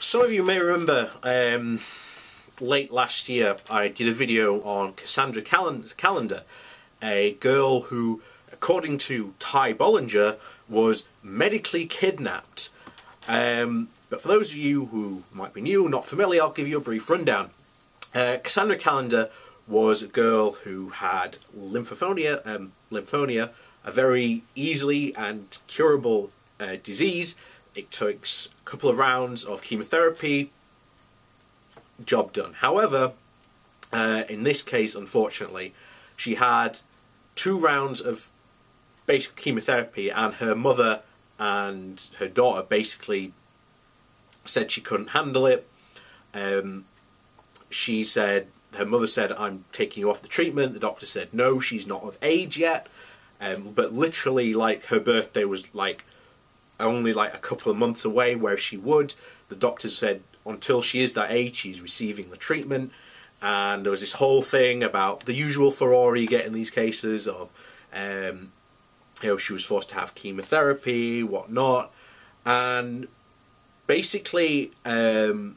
Some of you may remember late last year I did a video on Cassandra Callender, a girl who, according to Ty Bollinger, was medically kidnapped. But for those of you who might be new, not familiar, I'll give you a brief rundown. Cassandra Callender was a girl who had lymphonia, a very easily and curable disease. It takes a couple of rounds of chemotherapy, job done. However, in this case, unfortunately, she had 2 rounds of basic chemotherapy, and her mother and her daughter basically said she couldn't handle it. Her mother said, "I'm taking you off the treatment." The doctor said, "No, she's not of age yet." But literally, like, her birthday was only a couple of months away, where she would. The doctor said until she is that age, she's receiving the treatment. And there was this whole thing about the usual furore you get in these cases of, she was forced to have chemotherapy, whatnot. And basically, they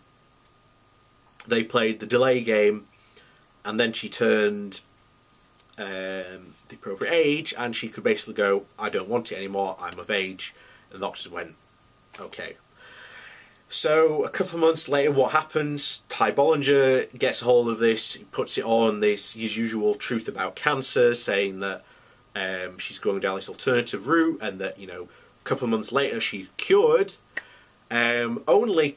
played the delay game, and then she turned the appropriate age, and she could basically go, "I don't want it anymore, I'm of age." And the doctors went, "Okay." So a couple of months later, what happens? Ty Bollinger gets a hold of this, he puts it on his usual truth about cancer, saying that she's going down this alternative route, and that, a couple of months later she's cured. Only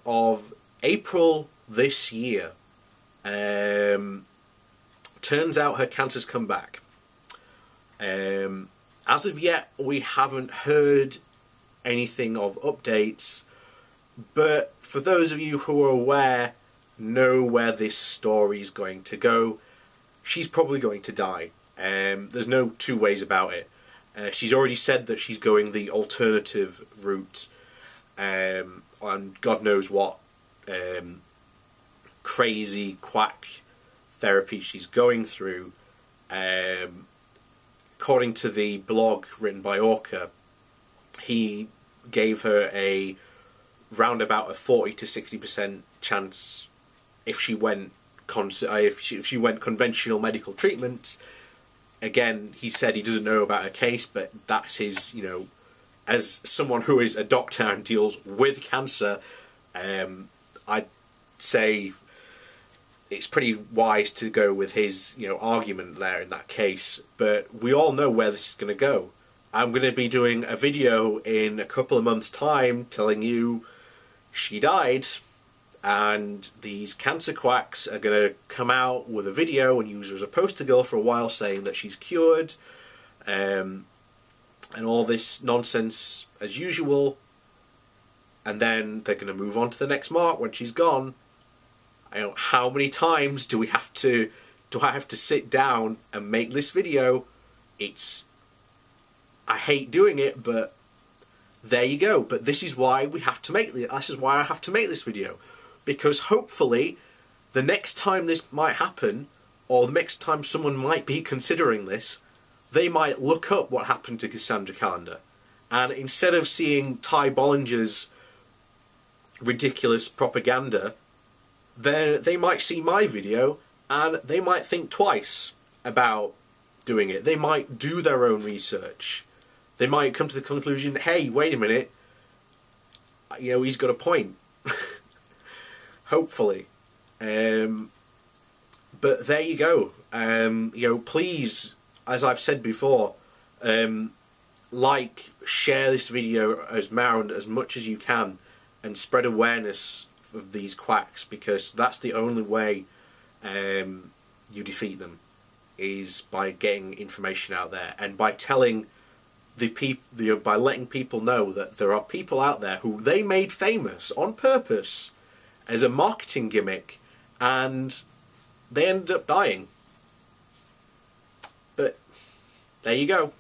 of April this year, turns out her cancer's come back. As of yet, we haven't heard anything of updates, but for those of you who are aware, know where this story is going to go. She's probably going to die. There's no two ways about it. She's already said that she's going the alternative route, and God knows what crazy quack therapy she's going through. According to the blog written by Orca, he gave her a roundabout a 40 to 60% chance if she went conventional medical treatment. Again, he said he doesn't know about her case, but that's his, as someone who is a doctor and deals with cancer, I'd say it's pretty wise to go with his, argument there in that case. But we all know where this is going to go. I'm going to be doing a video in a couple of months' time telling you she died, and these cancer quacks are going to come out with a video and use her as a poster girl for a while, saying that she's cured, and all this nonsense as usual. And then they're going to move on to the next mark when she's gone. How many times do I have to sit down and make this video? I hate doing it, but there you go. But this is why we have to make this. This is why I have to make this video, because hopefully the next time this might happen, or the next time someone might be considering this, they might look up what happened to Cassandra Callender, and instead of seeing Ty Bollinger's ridiculous propaganda, they might see my video and they might think twice about doing it. They might do their own research. They might come to the conclusion, hey, wait a minute, he's got a point. Hopefully. But there you go. Please, as I've said before, share this video around as much as you can, and spread awareness of these quacks, because that's the only way you defeat them, is by getting information out there, and by telling by letting people know that there are people out there who they made famous on purpose as a marketing gimmick, and they ended up dying. But there you go.